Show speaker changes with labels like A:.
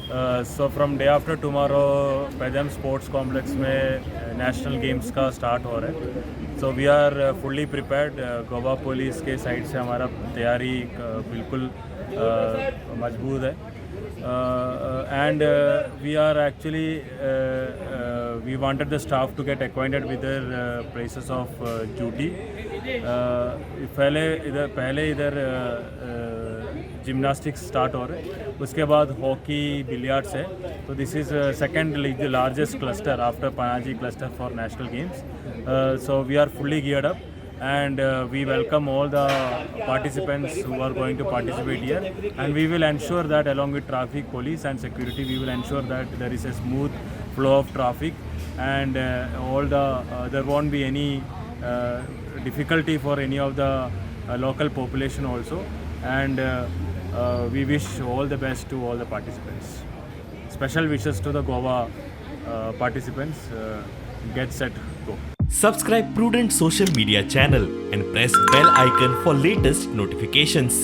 A: So from day after tomorrow Peddem sports complex में national games का start हो रहा है. So we are fully prepared. Goa police के साइड से हमारा तैयारी बिल्कुल मजबूत है. And we are actually we wanted the staff to get acquainted with their places of duty. पहले इधर जिम्नास्टिक्स स्टार्ट हो रहे हैं, उसके बाद हॉकी बिलियर्ड्स है. तो this is second largest cluster after Panaji cluster for national games. So we are fully geared up, and we welcome all the participants who are going to participate here, and we will ensure that along with traffic police and security, we will ensure that there is a smooth flow of traffic, and there won't be any difficulty for any of the local population also. And we wish all the best to all the participants. Special wishes to the Goa participants. Get set, go.
B: Subscribe Prudent social media channel and press bell icon for latest notifications.